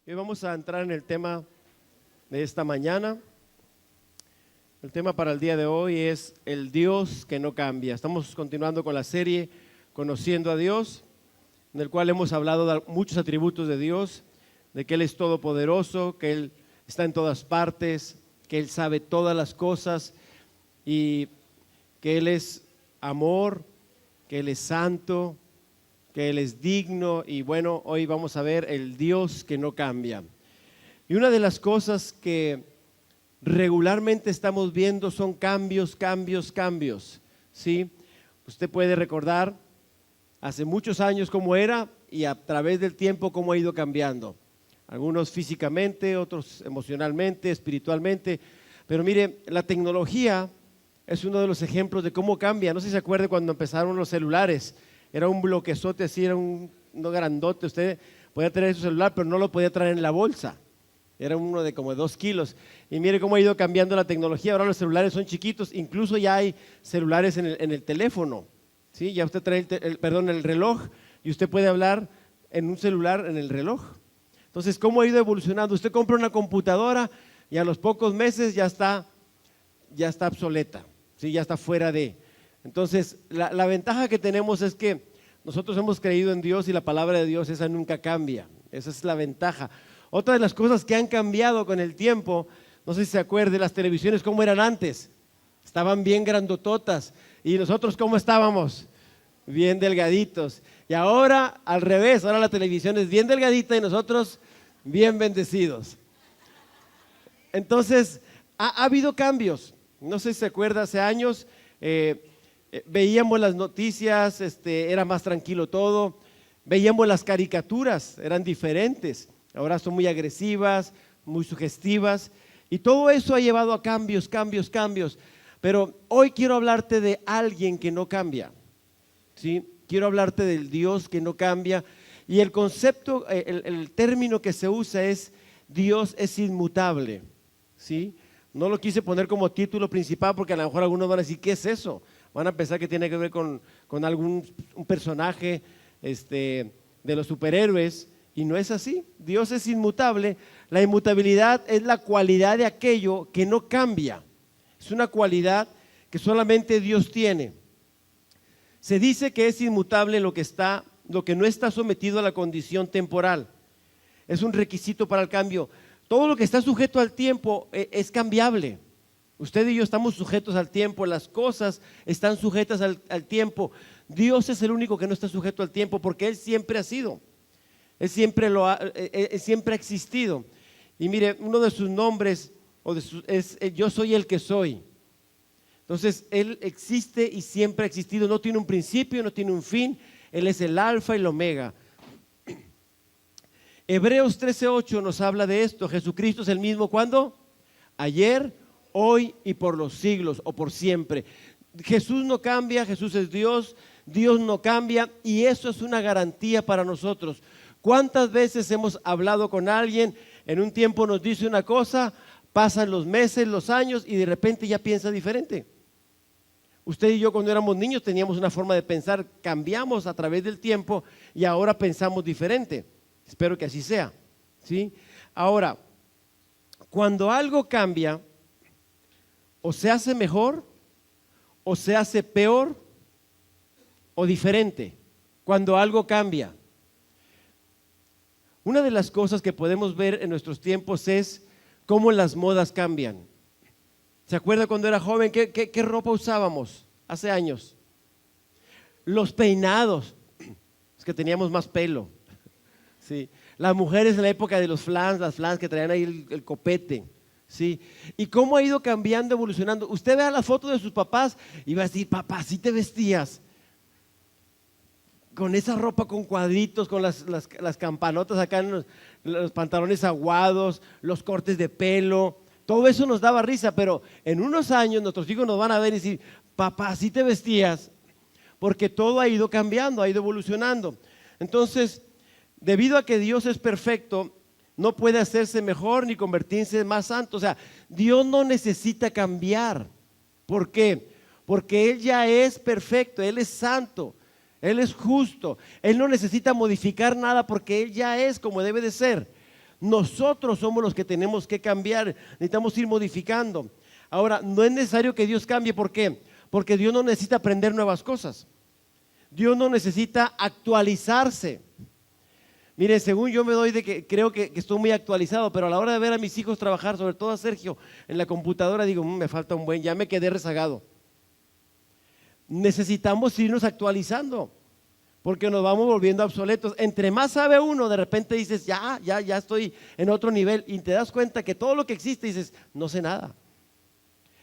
Hoy vamos a entrar en el tema de esta mañana. El tema para el día de hoy es el Dios que no cambia. Estamos continuando con la serie Conociendo a Dios, en el cual hemos hablado de muchos atributos de Dios, de que Él es todopoderoso, que Él está en todas partes, que Él sabe todas las cosas y que Él es amor, que Él es santo, que Él es digno. Y bueno, hoy vamos a ver el Dios que no cambia. Y una de las cosas que regularmente estamos viendo son cambios, ¿sí? Usted puede recordar hace muchos años cómo era y a través del tiempo cómo ha ido cambiando. Algunos físicamente, otros emocionalmente, espiritualmente. Pero mire, la tecnología es uno de los ejemplos de cómo cambia. No sé si se acuerda cuando empezaron los celulares. Era un bloquezote así, era uno grandote. Usted podía tener su celular, pero no lo podía traer en la bolsa. Era uno de como 2 kilos. Y mire cómo ha ido cambiando la tecnología. Ahora los celulares son chiquitos. Incluso ya hay celulares en el teléfono. ¿Sí? Ya usted trae el reloj y usted puede hablar en un celular en el reloj. Entonces, ¿cómo ha ido evolucionando? Usted compra una computadora y a los pocos meses ya está obsoleta, ¿sí? Ya está fuera de. Entonces, la ventaja que tenemos es que nosotros hemos creído en Dios y la palabra de Dios, esa nunca cambia. Esa es la ventaja. Otra de las cosas que han cambiado con el tiempo, no sé si se acuerde, las televisiones cómo eran antes. Estaban bien grandototas. ¿Y nosotros cómo estábamos? Bien delgaditos. Y ahora al revés, ahora la televisión es bien delgadita y nosotros bien bendecidos. Entonces, ha habido cambios. No sé si se acuerda, hace años veíamos las noticias, era más tranquilo todo. Veíamos las caricaturas, eran diferentes. Ahora son muy agresivas, muy sugestivas. Y todo eso ha llevado a cambios. Pero hoy quiero hablarte de alguien que no cambia, ¿sí? Quiero hablarte del Dios que no cambia. Y el concepto, el término que se usa es Dios es inmutable, ¿sí? No lo quise poner como título principal porque a lo mejor algunos van a decir, ¿qué es eso? Van a pensar que tiene que ver con un personaje de los superhéroes, y no es así. Dios es inmutable. La inmutabilidad es la cualidad de aquello que no cambia. Es una cualidad que solamente Dios tiene. Se dice que es inmutable lo que no está sometido a la condición temporal. Es un requisito para el cambio. Todo lo que está sujeto al tiempo es cambiable. Usted y yo estamos sujetos al tiempo, las cosas están sujetas al tiempo. Dios es el único que no está sujeto al tiempo porque Él siempre ha sido. Él siempre ha existido. Y mire, uno de sus nombres es yo soy el que soy. Entonces, Él existe y siempre ha existido. No tiene un principio, no tiene un fin. Él es el alfa y el omega. Hebreos 13:8 nos habla de esto. Jesucristo es el mismo, ¿cuándo? Ayer, hoy y por los siglos o por siempre. Jesús no cambia, Jesús es Dios, Dios no cambia, y eso es una garantía para nosotros. ¿Cuántas veces hemos hablado con alguien, en un tiempo nos dice una cosa, pasan los meses, los años y de repente ya piensa diferente? Usted y yo cuando éramos niños teníamos una forma de pensar, cambiamos a través del tiempo y ahora pensamos diferente. Espero que así sea, ¿sí? Ahora, cuando algo cambia, o se hace mejor, o se hace peor, o diferente. Cuando algo cambia. Una de las cosas que podemos ver en nuestros tiempos es cómo las modas cambian. ¿Se acuerda cuando era joven qué ropa usábamos hace años? Los peinados, es que teníamos más pelo. Sí. Las mujeres en la época de las flans que traían ahí el copete, ¿sí? Y cómo ha ido cambiando, evolucionando. Usted vea las fotos de sus papás y va a decir, papá, ¿sí te vestías? Con esa ropa con cuadritos, con las campanotas acá en los pantalones aguados, los cortes de pelo, todo eso nos daba risa, pero en unos años nuestros hijos nos van a ver y decir, papá, ¿sí te vestías? Porque todo ha ido cambiando, ha ido evolucionando. Entonces, debido a que Dios es perfecto, no puede hacerse mejor ni convertirse en más santo. O sea, Dios no necesita cambiar. ¿Por qué? Porque Él ya es perfecto, Él es santo. Él es justo, Él no necesita modificar nada porque Él ya es como debe de ser. Nosotros somos los que tenemos que cambiar, necesitamos ir modificando. Ahora, no es necesario que Dios cambie, ¿por qué? Porque Dios no necesita aprender nuevas cosas. Dios no necesita actualizarse. Miren, según yo me doy de que creo que estoy muy actualizado, pero a la hora de ver a mis hijos trabajar, sobre todo a Sergio, en la computadora, digo, me falta un buen, ya me quedé rezagado. Necesitamos irnos actualizando, porque nos vamos volviendo obsoletos. Entre más sabe uno, de repente dices, ya estoy en otro nivel, y te das cuenta que todo lo que existe, dices, no sé nada.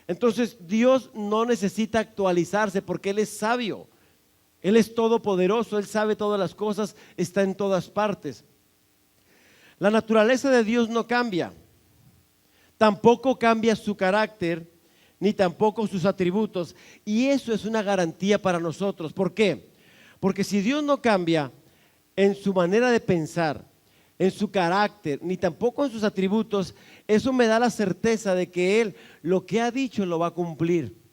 Entonces, Dios no necesita actualizarse porque Él es sabio. Él es todopoderoso, Él sabe todas las cosas, está en todas partes. La naturaleza de Dios no cambia, tampoco cambia su carácter, ni tampoco sus atributos, y eso es una garantía para nosotros. ¿Por qué? Porque si Dios no cambia en su manera de pensar, en su carácter, ni tampoco en sus atributos, eso me da la certeza de que Él lo que ha dicho lo va a cumplir.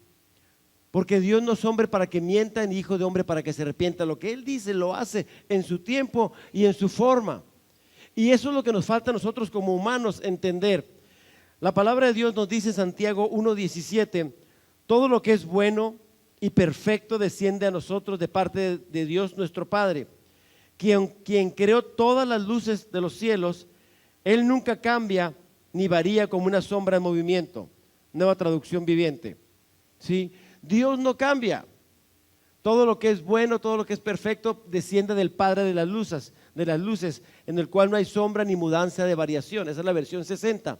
Porque Dios no es hombre para que mienta, ni hijo de hombre para que se arrepienta. Lo que Él dice lo hace en su tiempo y en su forma. Y eso es lo que nos falta a nosotros como humanos entender. La palabra de Dios nos dice en Santiago 1:17, todo lo que es bueno y perfecto desciende a nosotros de parte de Dios nuestro Padre, quien creó todas las luces de los cielos. Él nunca cambia ni varía como una sombra en movimiento. Nueva traducción viviente. ¿Sí? Dios no cambia. Todo lo que es bueno, todo lo que es perfecto desciende del Padre de las luces, en el cual no hay sombra ni mudanza de variación. Esa es la versión 60.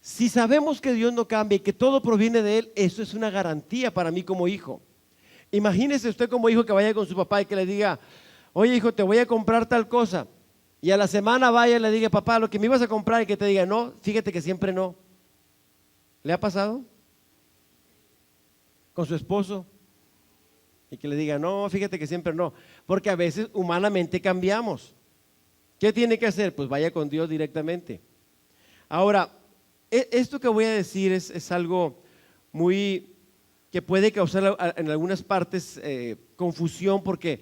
Si sabemos que Dios no cambia y que todo proviene de Él, eso es una garantía para mí como hijo. Imagínese usted como hijo que vaya con su papá y que le diga, oye hijo, te voy a comprar tal cosa, y a la semana vaya y le diga, papá, lo que me ibas a comprar, y que te diga, no, fíjate que siempre no. ¿Le ha pasado? Con su esposo, y que le diga, no, fíjate que siempre no, porque a veces humanamente cambiamos. ¿Qué tiene que hacer? Pues vaya con Dios directamente. Ahora, esto que voy a decir es algo muy que puede causar en algunas partes confusión, porque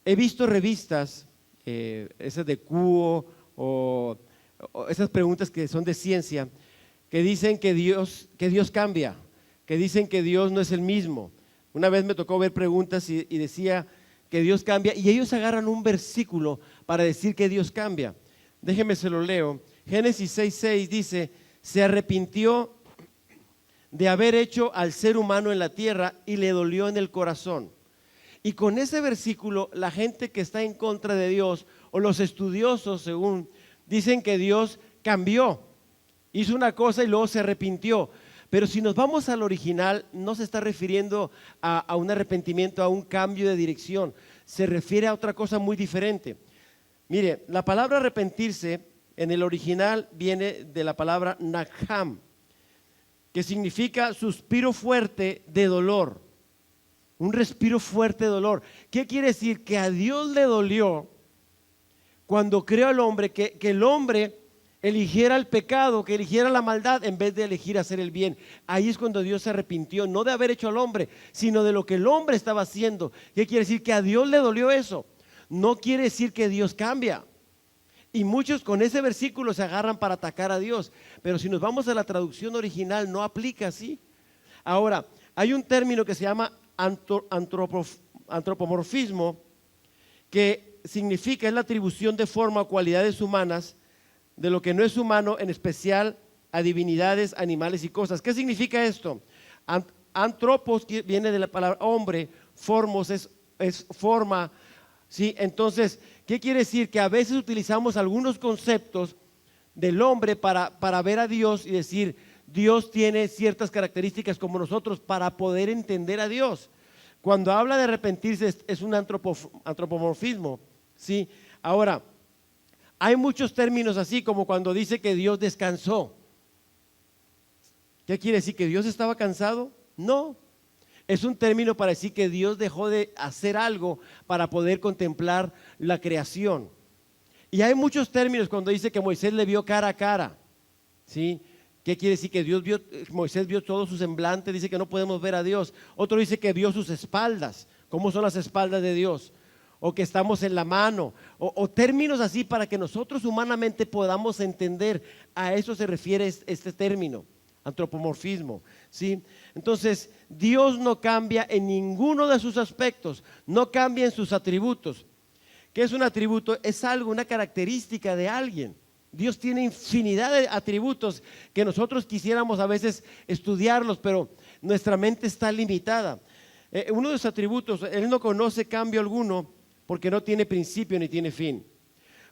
he visto revistas, esas de Cuo o esas preguntas que son de ciencia, que dicen que Dios cambia, que dicen que Dios no es el mismo. Una vez me tocó ver preguntas y decía que Dios cambia, y ellos agarran un versículo para decir que Dios cambia. Déjeme se lo leo. Génesis 6:6 dice, se arrepintió de haber hecho al ser humano en la tierra y le dolió en el corazón. Y con ese versículo, la gente que está en contra de Dios, o los estudiosos según, dicen que Dios cambió, hizo una cosa y luego se arrepintió. Pero si nos vamos al original, no se está refiriendo a un arrepentimiento, a un cambio de dirección. Se refiere a otra cosa muy diferente. Mire, la palabra arrepentirse en el original viene de la palabra nakham, que significa suspiro fuerte de dolor. Un respiro fuerte de dolor. ¿Qué quiere decir? Que a Dios le dolió cuando creó al hombre, que el hombre eligiera el pecado, que eligiera la maldad en vez de elegir hacer el bien. Ahí es cuando Dios se arrepintió, no de haber hecho al hombre, sino de lo que el hombre estaba haciendo. ¿Qué quiere decir? Que a Dios le dolió eso. No quiere decir que Dios cambia. Y muchos con ese versículo se agarran para atacar a Dios, pero si nos vamos a la traducción original no aplica así. Ahora, hay un término que se llama antropomorfismo, que significa, es la atribución de forma o cualidades humanas de lo que no es humano, en especial a divinidades, animales y cosas. ¿Qué significa esto? Antropos viene de la palabra hombre, formos es forma, ¿sí? Entonces, ¿qué quiere decir? Que a veces utilizamos algunos conceptos del hombre para ver a Dios y decir, Dios tiene ciertas características como nosotros para poder entender a Dios. Cuando habla de arrepentirse es un antropomorfismo, ¿sí? Ahora, hay muchos términos así, como cuando dice que Dios descansó. ¿Qué quiere decir? ¿Que Dios estaba cansado? No. Es un término para decir que Dios dejó de hacer algo para poder contemplar la creación. Y hay muchos términos cuando dice que Moisés le vio cara a cara, ¿sí? ¿Qué quiere decir? Que Moisés vio todo su semblante, dice que no podemos ver a Dios. Otro dice que vio sus espaldas. ¿Cómo son las espaldas de Dios? o que estamos en la mano, o términos así para que nosotros humanamente podamos entender. A eso se refiere este término, antropomorfismo, ¿sí? Entonces, Dios no cambia en ninguno de sus aspectos, no cambia en sus atributos. ¿Qué es un atributo? Es algo, una característica de alguien. Dios tiene infinidad de atributos que nosotros quisiéramos a veces estudiarlos, pero nuestra mente está limitada. Uno de sus atributos, Él no conoce cambio alguno porque no tiene principio ni tiene fin.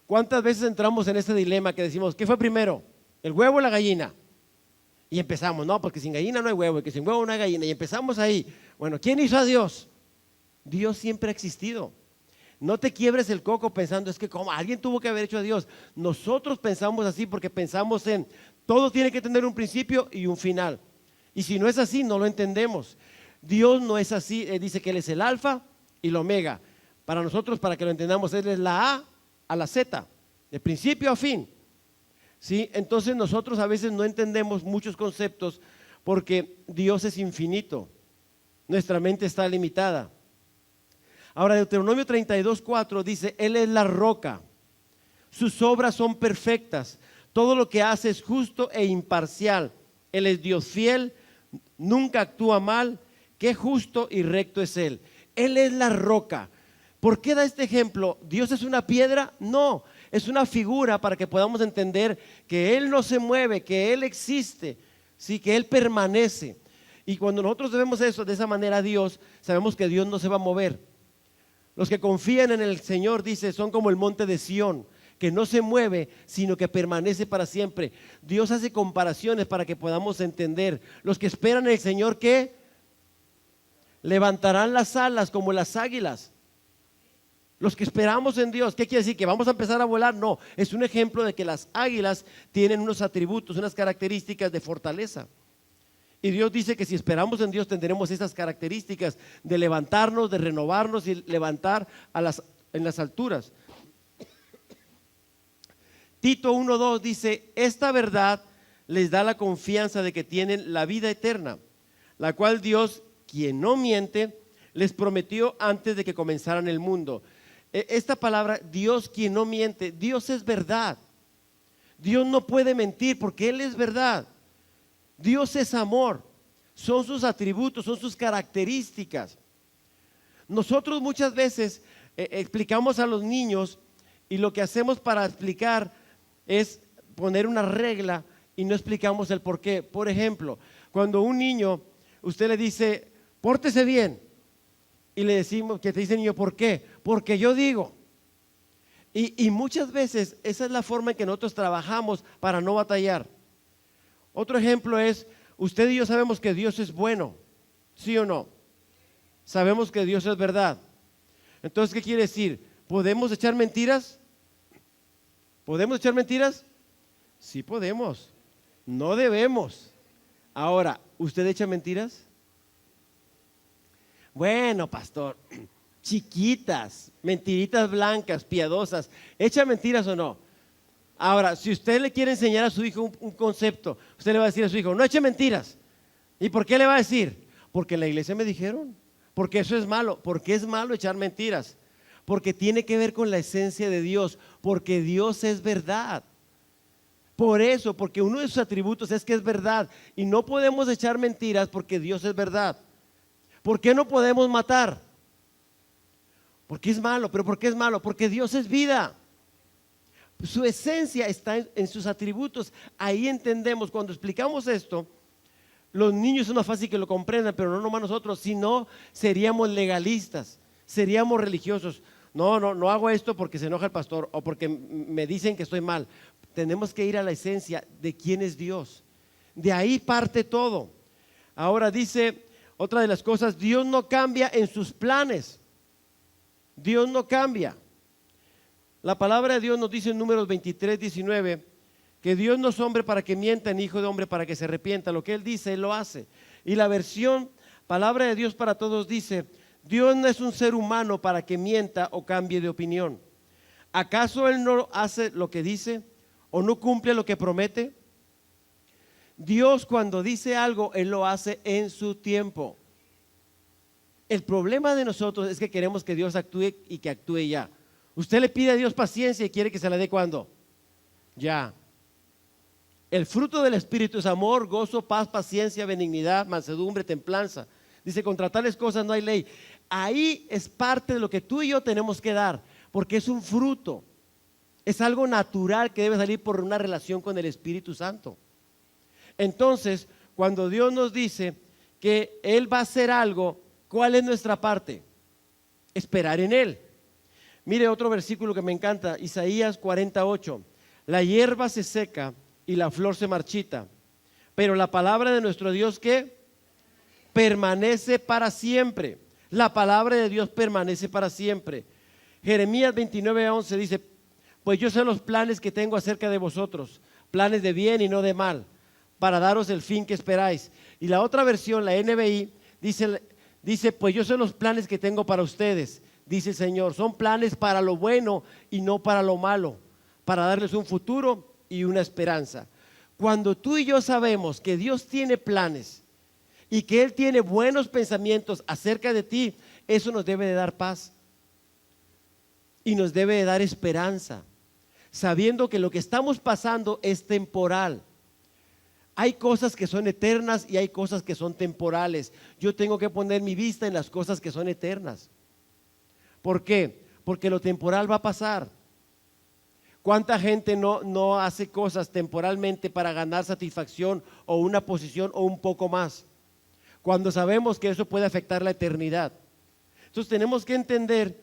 ¿Cuántas veces entramos en ese dilema que decimos, ¿qué fue primero? ¿El huevo o la gallina? Y empezamos, no, porque sin gallina no hay huevo, y que sin huevo no hay gallina, y empezamos ahí. Bueno, ¿quién hizo a Dios? Dios siempre ha existido. No te quiebres el coco pensando, es que como alguien tuvo que haber hecho a Dios. Nosotros pensamos así porque pensamos en, todo tiene que tener un principio y un final. Y si no es así, no lo entendemos. Dios no es así, dice que Él es el alfa y el omega. Para nosotros, para que lo entendamos, Él es la A a la Z, de principio a fin. ¿Sí? Entonces nosotros a veces no entendemos muchos conceptos porque Dios es infinito, nuestra mente está limitada. Ahora Deuteronomio 32:4 dice, Él es la roca, sus obras son perfectas, todo lo que hace es justo e imparcial. Él es Dios fiel, nunca actúa mal, qué justo y recto es Él. Él es la roca. ¿Por qué da este ejemplo? ¿Dios es una piedra? No, es una figura para que podamos entender que Él no se mueve, que Él existe, ¿sí? Que Él permanece. Y cuando nosotros vemos eso de esa manera a Dios, sabemos que Dios no se va a mover. Los que confían en el Señor, dice, son como el monte de Sión, que no se mueve, sino que permanece para siempre. Dios hace comparaciones para que podamos entender. Los que esperan en el Señor, ¿qué? Levantarán las alas como las águilas. Los que esperamos en Dios, ¿qué quiere decir? ¿Que vamos a empezar a volar? No, es un ejemplo de que las águilas tienen unos atributos, unas características de fortaleza. Y Dios dice que si esperamos en Dios tendremos esas características de levantarnos, de renovarnos y levantar en las alturas. Tito 1:2 dice, esta verdad les da la confianza de que tienen la vida eterna, la cual Dios, quien no miente, les prometió antes de que comenzaran el mundo. Esta palabra, Dios quien no miente, Dios es verdad. Dios no puede mentir porque Él es verdad. Dios es amor, son sus atributos, son sus características. Nosotros muchas veces explicamos a los niños y lo que hacemos para explicar es poner una regla y no explicamos el por qué. Por ejemplo, cuando un niño, usted le dice, pórtese bien, y le decimos, que te dice el niño, ¿por qué? Porque yo digo. Y muchas veces esa es la forma en que nosotros trabajamos para no batallar. Otro ejemplo es, usted y yo sabemos que Dios es bueno, ¿sí o no? Sabemos que Dios es verdad. Entonces, ¿qué quiere decir? ¿Podemos echar mentiras? ¿Podemos echar mentiras? Sí podemos, no debemos. Ahora, ¿usted echa mentiras? Bueno, pastor, chiquitas, mentiritas blancas, piadosas, ¿echa mentiras o no? Ahora, si usted le quiere enseñar a su hijo un concepto, usted le va a decir a su hijo, no eche mentiras. ¿Y por qué le va a decir? Porque en la iglesia me dijeron, porque eso es malo. ¿Por qué es malo echar mentiras? Porque tiene que ver con la esencia de Dios, porque Dios es verdad. Por eso, porque uno de sus atributos es que es verdad y no podemos echar mentiras porque Dios es verdad. ¿Por qué no podemos matar? Porque es malo. ¿Pero por qué es malo? Porque Dios es vida. Su esencia está en sus atributos. Ahí entendemos. Cuando explicamos esto, los niños es más fácil que lo comprendan, pero no nomás nosotros, sino seríamos legalistas, seríamos religiosos. No hago esto porque se enoja el pastor o porque me dicen que estoy mal. Tenemos que ir a la esencia de quién es Dios. De ahí parte todo. Ahora dice otra de las cosas, Dios no cambia en sus planes. Dios no cambia. La palabra de Dios nos dice en Números 23:19 que Dios no es hombre para que mienta, ni hijo de hombre para que se arrepienta. Lo que Él dice, Él lo hace. Y la versión Palabra de Dios para Todos dice, Dios no es un ser humano para que mienta o cambie de opinión. ¿Acaso Él no hace lo que dice o no cumple lo que promete? Dios cuando dice algo, Él lo hace en su tiempo. El problema de nosotros es que queremos que Dios actúe y que actúe ya. Usted le pide a Dios paciencia y quiere que se la dé ¿cuándo? Ya. El fruto del Espíritu es amor, gozo, paz, paciencia, benignidad, mansedumbre, templanza. Dice, contra tales cosas no hay ley. Ahí es parte de lo que tú y yo tenemos que dar, porque es un fruto. Es algo natural que debe salir por una relación con el Espíritu Santo. Entonces, cuando Dios nos dice que Él va a hacer algo, ¿cuál es nuestra parte? Esperar en Él. Mire otro versículo que me encanta, Isaías 48. La hierba se seca y la flor se marchita, pero la palabra de nuestro Dios, ¿qué? Permanece para siempre. La palabra de Dios permanece para siempre. Jeremías 29:11 dice, pues yo sé los planes que tengo acerca de vosotros, planes de bien y no de mal, para daros el fin que esperáis. Y la otra versión, la NBI, dice, pues yo sé los planes que tengo para ustedes, dice el Señor, son planes para lo bueno y no para lo malo, para darles un futuro y una esperanza. Cuando tú y yo sabemos que Dios tiene planes y que Él tiene buenos pensamientos acerca de ti, eso nos debe de dar paz y nos debe de dar esperanza, sabiendo que lo que estamos pasando es temporal. Hay cosas que son eternas y hay cosas que son temporales. Yo tengo que poner mi vista en las cosas que son eternas. ¿Por qué? Porque lo temporal va a pasar. ¿Cuánta gente no hace cosas temporalmente para ganar satisfacción o una posición o un poco más, cuando sabemos que eso puede afectar la eternidad? Entonces tenemos que entender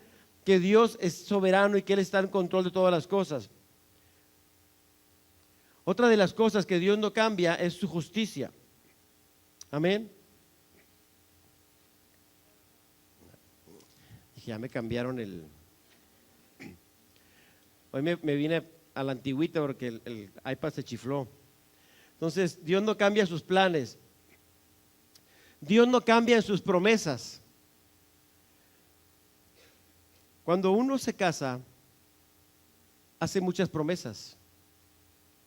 que Dios es soberano y que Él está en control de todas las cosas. Otra de las cosas que Dios no cambia es su justicia. Amén. Dije, ya me cambiaron el... Hoy me vine a la antigüita porque el iPad se chifló. Entonces, Dios no cambia sus planes. Dios no cambia en sus promesas. Cuando uno se casa, hace muchas promesas.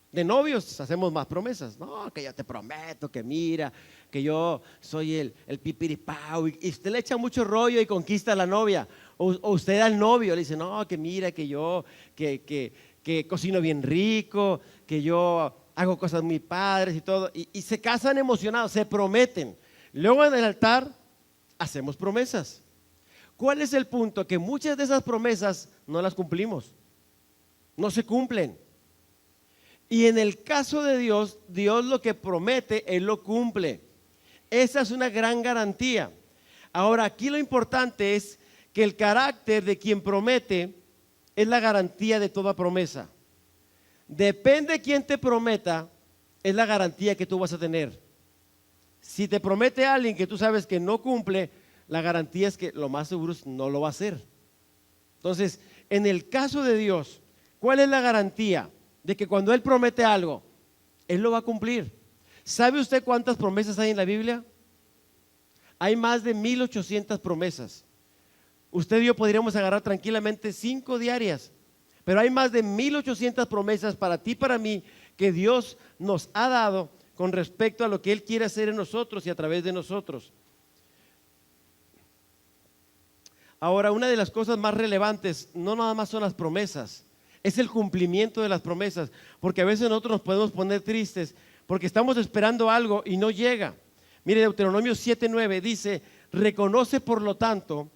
De novios hacemos más promesas. No, que yo te prometo, que mira, que yo soy el pipiripau. Y usted le echa mucho rollo y conquista a la novia. O usted al novio le dice, no, que mira, que yo, que cocino bien rico, que yo hago cosas muy padres y todo. Y se casan emocionados, se prometen. Luego en el altar hacemos promesas. ¿Cuál es el punto? Que muchas de esas promesas no las cumplimos. No se cumplen. Y en el caso de Dios, Dios lo que promete, Él lo cumple. Esa es una gran garantía. Ahora, aquí lo importante es que el carácter de quien promete es la garantía de toda promesa. Depende de quién te prometa, es la garantía que tú vas a tener. Si te promete alguien que tú sabes que no cumple, la garantía es que lo más seguro es no lo va a hacer. Entonces, en el caso de Dios, ¿cuál es la garantía? De que cuando Él promete algo, Él lo va a cumplir. ¿Sabe usted cuántas promesas hay en la Biblia? Hay más de 1800 promesas. Usted y yo podríamos agarrar tranquilamente 5 diarias, pero hay más de 1800 promesas para ti y para mí que Dios nos ha dado con respecto a lo que Él quiere hacer en nosotros y a través de nosotros. Ahora, una de las cosas más relevantes no nada más son las promesas, es el cumplimiento de las promesas, porque a veces nosotros nos podemos poner tristes porque estamos esperando algo y no llega. Mire, Deuteronomio 7:9 dice, reconoce por lo tanto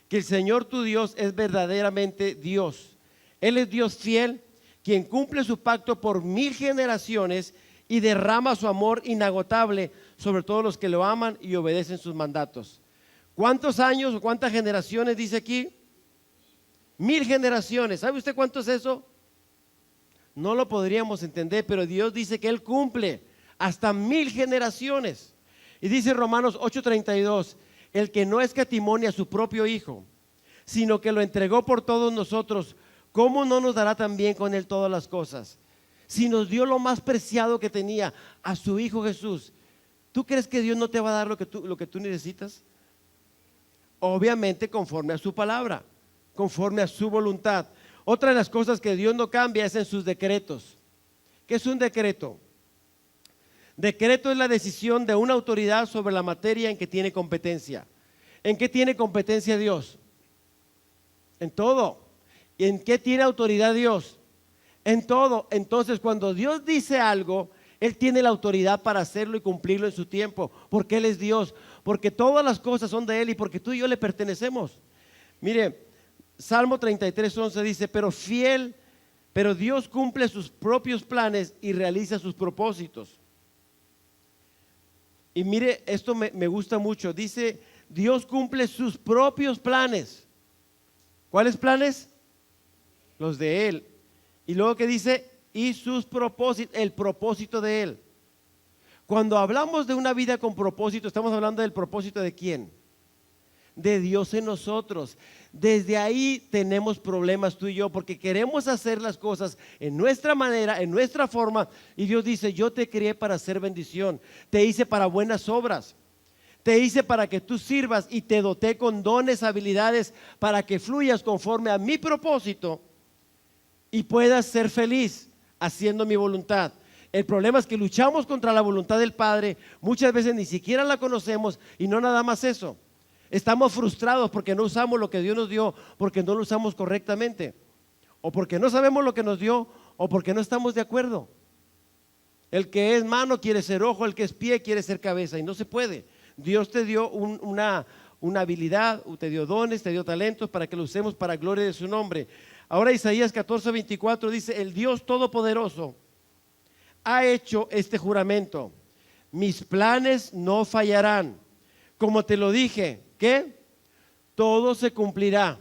que el Señor tu Dios es verdaderamente Dios. Él es Dios fiel, quien cumple su pacto por 1000 generaciones y derrama su amor inagotable sobre todos los que lo aman y obedecen sus mandatos. ¿Cuántos años o cuántas generaciones dice aquí? 1000 generaciones. ¿Sabe usted cuánto es eso? No lo podríamos entender, pero Dios dice que Él cumple hasta 1000 generaciones. Y dice Romanos 8:32, el que no escatimó a su propio Hijo, sino que lo entregó por todos nosotros, ¿cómo no nos dará también con Él todas las cosas? Si nos dio lo más preciado que tenía, a su Hijo Jesús, ¿tú crees que Dios no te va a dar lo que tú necesitas? Obviamente conforme a su palabra, conforme a su voluntad. Otra de las cosas que Dios no cambia es en sus decretos. ¿Qué es un decreto? Decreto es la decisión de una autoridad sobre la materia en que tiene competencia. ¿En qué tiene competencia Dios? En todo. ¿En qué tiene autoridad Dios? En todo. Entonces, cuando Dios dice algo, Él tiene la autoridad para hacerlo y cumplirlo en su tiempo, porque Él es Dios, porque todas las cosas son de Él y porque tú y yo le pertenecemos. Mire, Salmo 33:11 dice, pero Dios cumple sus propios planes y realiza sus propósitos. Y mire, esto me gusta mucho. Dice, Dios cumple sus propios planes. ¿Cuáles planes? Los de Él. Y luego que dice, y sus propósitos, el propósito de Él. Cuando hablamos de una vida con propósito, estamos hablando del propósito de ¿quién? De Dios en nosotros. Desde ahí tenemos problemas tú y yo, porque queremos hacer las cosas en nuestra manera, en nuestra forma, y Dios dice, yo te creé para hacer bendición, te hice para buenas obras, te hice para que tú sirvas y te doté con dones, habilidades, para que fluyas conforme a mi propósito y puedas ser feliz haciendo mi voluntad. El problema es que luchamos contra la voluntad del Padre, muchas veces ni siquiera la conocemos, y no nada más eso. Estamos frustrados porque no usamos lo que Dios nos dio, porque no lo usamos correctamente, o porque no sabemos lo que nos dio, o porque no estamos de acuerdo. El que es mano quiere ser ojo, el que es pie quiere ser cabeza, y no se puede. Dios te dio una habilidad, te dio dones, te dio talentos para que lo usemos para gloria de su nombre. Ahora Isaías 14:24 dice, el Dios Todopoderoso ha hecho este juramento, mis planes no fallarán, como te lo dije, ¿qué? Todo se cumplirá.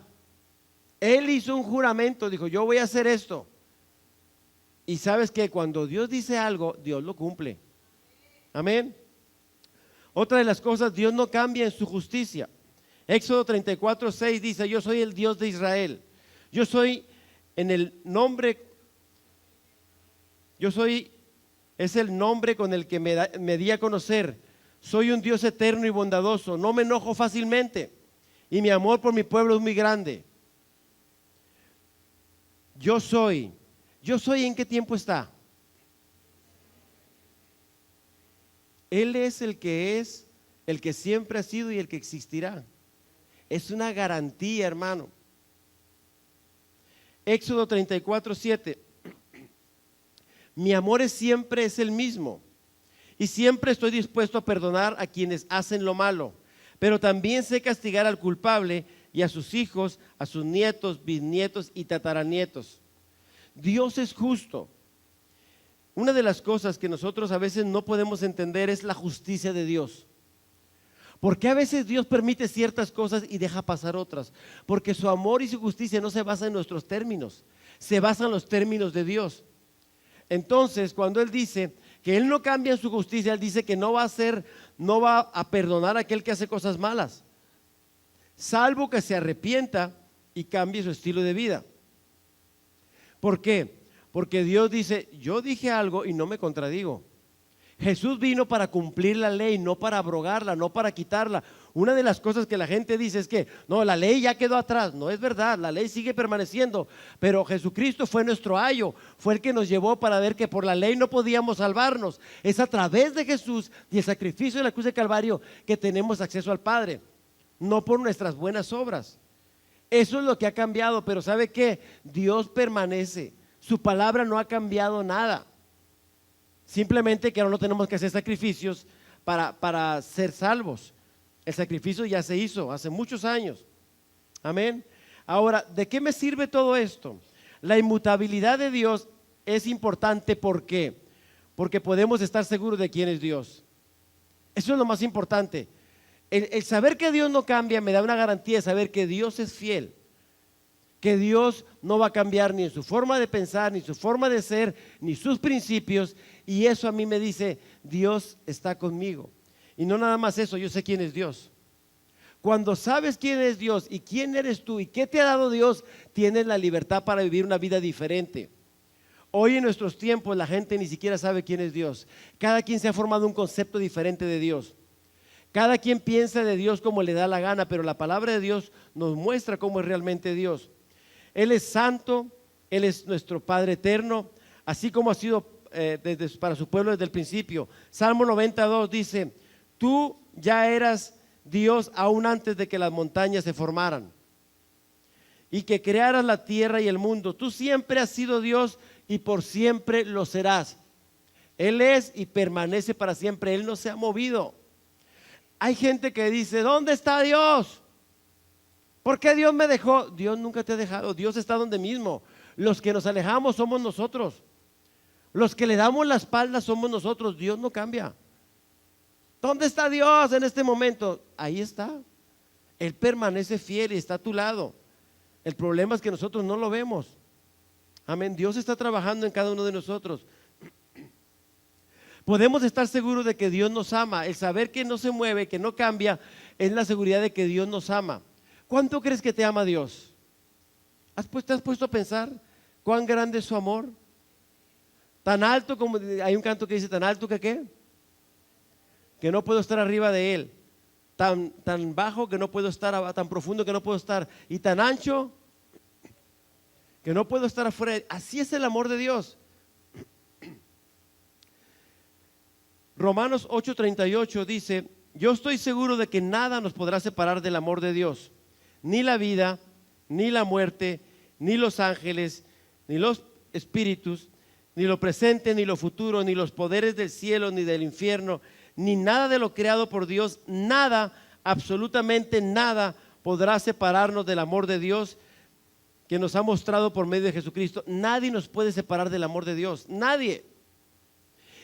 Él hizo un juramento, dijo, yo voy a hacer esto. Y sabes que cuando Dios dice algo, Dios lo cumple. Amén. Otra de las cosas, Dios no cambia en su justicia. Éxodo 34:6 dice, yo soy el Dios de Israel. Yo soy en el nombre, es el nombre con el que me di a conocer. Soy un Dios eterno y bondadoso, no me enojo fácilmente y mi amor por mi pueblo es muy grande. Yo soy, ¿en qué tiempo está? Él es, el que siempre ha sido y el que existirá. Es una garantía, hermano. Éxodo 34:7. Mi amor siempre es el mismo. Y siempre estoy dispuesto a perdonar a quienes hacen lo malo, pero también sé castigar al culpable y a sus hijos, a sus nietos, bisnietos y tataranietos. Dios es justo. Una de las cosas que nosotros a veces no podemos entender es la justicia de Dios. ¿Por qué a veces Dios permite ciertas cosas y deja pasar otras? Porque su amor y su justicia no se basa en nuestros términos, se basa en los términos de Dios. Entonces, cuando Él dice que Él no cambia en su justicia, Él dice que no va a perdonar a aquel que hace cosas malas, salvo que se arrepienta y cambie su estilo de vida. ¿Por qué? Porque Dios dice, yo dije algo y no me contradigo. Jesús vino para cumplir la ley, no para abrogarla, no para quitarla. Una de las cosas que la gente dice es que no, la ley ya quedó atrás. No es verdad, la ley sigue permaneciendo, pero Jesucristo fue nuestro ayo, fue el que nos llevó para ver que por la ley no podíamos salvarnos. Es a través de Jesús y el sacrificio de la cruz de Calvario que tenemos acceso al Padre, no por nuestras buenas obras. Eso es lo que ha cambiado, pero ¿sabe qué? Dios permanece, su palabra no ha cambiado nada. Simplemente que ahora no tenemos que hacer sacrificios para ser salvos. El sacrificio ya se hizo hace muchos años. Amén. Ahora, ¿de qué me sirve todo esto? La inmutabilidad de Dios es importante. ¿Por qué? Porque podemos estar seguros de quién es Dios. Eso es lo más importante. El saber que Dios no cambia me da una garantía de saber que Dios es fiel, que Dios no va a cambiar ni en su forma de pensar, ni su forma de ser, ni sus principios, y eso a mí me dice, Dios está conmigo. Y no nada más eso, yo sé quién es Dios. Cuando sabes quién es Dios y quién eres tú y qué te ha dado Dios, tienes la libertad para vivir una vida diferente. Hoy en nuestros tiempos la gente ni siquiera sabe quién es Dios. Cada quien se ha formado un concepto diferente de Dios. Cada quien piensa de Dios como le da la gana, pero la palabra de Dios nos muestra cómo es realmente Dios. Él es santo, Él es nuestro Padre eterno, así como ha sido para su pueblo desde el principio. Salmo 92 dice, tú ya eras Dios aún antes de que las montañas se formaran y que crearas la tierra y el mundo. Tú siempre has sido Dios y por siempre lo serás. Él es y permanece para siempre. Él no se ha movido. Hay gente que dice: ¿dónde está Dios? ¿Por qué Dios me dejó? Dios nunca te ha dejado. Dios está donde mismo. Los que nos alejamos somos nosotros. Los que le damos la espalda somos nosotros. Dios no cambia. ¿Dónde está Dios en este momento? Ahí está. Él permanece fiel y está a tu lado. El problema es que nosotros no lo vemos. Amén. Dios está trabajando en cada uno de nosotros. Podemos estar seguros de que Dios nos ama. El saber que no se mueve, que no cambia, es la seguridad de que Dios nos ama. ¿Cuánto crees que te ama Dios? ¿Te has puesto a pensar cuán grande es su amor? Tan alto como, hay un canto que dice, tan alto que ¿qué? Que no puedo estar arriba de Él. Tan bajo que no puedo estar, tan profundo que no puedo estar, y tan ancho que no puedo estar afuera. Así es el amor de Dios. Romanos 8:38 dice: yo estoy seguro de que nada nos podrá separar del amor de Dios, ni la vida, ni la muerte, ni los ángeles, ni los espíritus, ni lo presente, ni lo futuro, ni los poderes del cielo, ni del infierno, ni nada de lo creado por Dios. Nada, absolutamente nada podrá separarnos del amor de Dios que nos ha mostrado por medio de Jesucristo. Nadie nos puede separar del amor de Dios, nadie.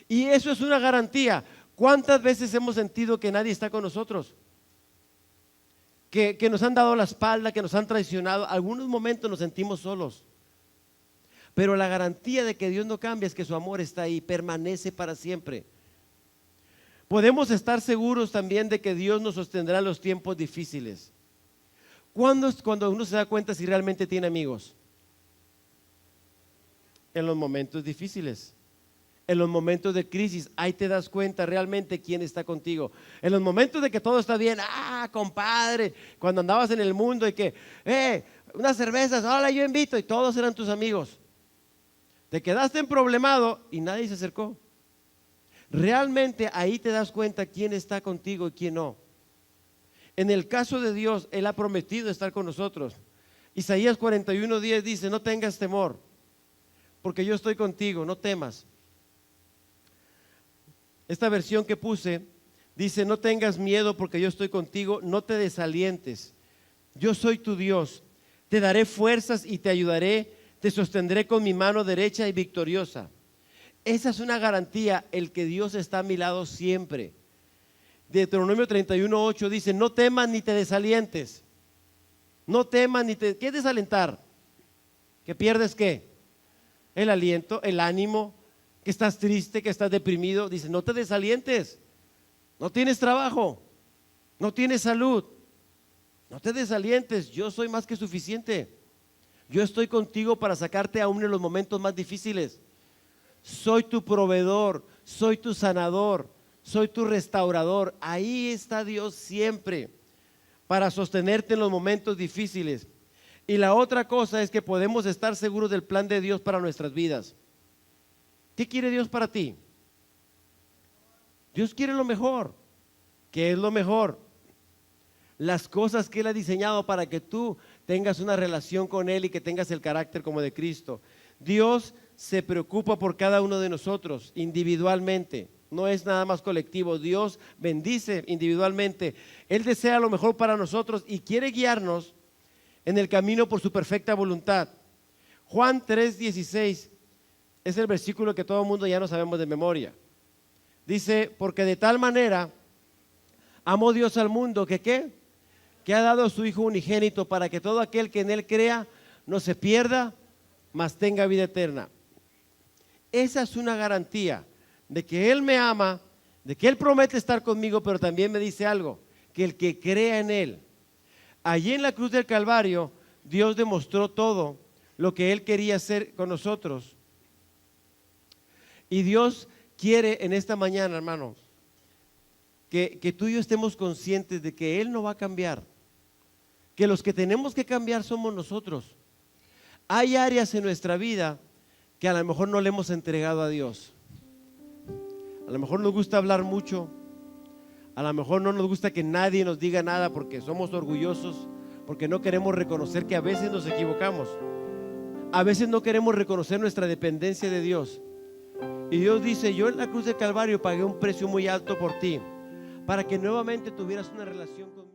Y eso es una garantía. ¿Cuántas veces hemos sentido que nadie está con nosotros? Que nos han dado la espalda, que nos han traicionado. Algunos momentos nos sentimos solos. Pero la garantía de que Dios no cambia es que su amor está ahí, permanece para siempre. Podemos estar seguros también de que Dios nos sostendrá en los tiempos difíciles. ¿Cuándo es cuando uno se da cuenta si realmente tiene amigos? En los momentos difíciles. En los momentos de crisis, ahí te das cuenta realmente quién está contigo. En los momentos de que todo está bien, compadre, cuando andabas en el mundo y que, unas cervezas, hola, yo invito, y todos eran tus amigos. Te quedaste emproblemado y nadie se acercó. Realmente ahí te das cuenta quién está contigo y quién no. En el caso de Dios, Él ha prometido estar con nosotros. Isaías 41:10 dice: no tengas temor, porque yo estoy contigo, no temas. Esta versión que puse dice: no tengas miedo porque yo estoy contigo, no te desalientes. Yo soy tu Dios, te daré fuerzas y te ayudaré, te sostendré con mi mano derecha y victoriosa. Esa es una garantía, el que Dios está a mi lado siempre. Deuteronomio 31:8 dice: no temas ni te desalientes. No temas ni te... ¿Qué es desalentar? ¿Que pierdes qué? El aliento, el ánimo, que estás triste, que estás deprimido. Dice: no te desalientes. No tienes trabajo, no tienes salud, no te desalientes. Yo soy más que suficiente. Yo estoy contigo para sacarte aún en los momentos más difíciles. Soy tu proveedor, soy tu sanador, soy tu restaurador. Ahí está Dios siempre para sostenerte en los momentos difíciles. Y la otra cosa es que podemos estar seguros del plan de Dios para nuestras vidas. ¿Qué quiere Dios para ti? Dios quiere lo mejor. ¿Qué es lo mejor? Las cosas que Él ha diseñado para que tú tengas una relación con Él y que tengas el carácter como de Cristo. Dios se preocupa por cada uno de nosotros individualmente. No es nada más colectivo. Dios bendice individualmente. Él desea lo mejor para nosotros y quiere guiarnos en el camino por su perfecta voluntad. Juan 3:16 es el versículo que todo el mundo ya no sabemos de memoria. Dice: porque de tal manera amó Dios al mundo que ¿qué? Que ha dado a su Hijo unigénito para que todo aquel que en Él crea no se pierda, mas tenga vida eterna. Esa es una garantía de que Él me ama, de que Él promete estar conmigo, pero también me dice algo: que el que crea en Él. Allí en la cruz del Calvario, Dios demostró todo lo que Él quería hacer con nosotros. Y Dios quiere en esta mañana, hermanos, que tú y yo estemos conscientes de que Él no va a cambiar, que los que tenemos que cambiar somos nosotros. Hay áreas en nuestra vida que a lo mejor no le hemos entregado a Dios. A lo mejor nos gusta hablar mucho, A lo mejor no nos gusta que nadie nos diga nada porque somos orgullosos, porque no queremos reconocer que a veces nos equivocamos. A veces no queremos reconocer nuestra dependencia de Dios. Y Dios dice: yo en la cruz del Calvario pagué un precio muy alto por ti, para que nuevamente tuvieras una relación conmigo.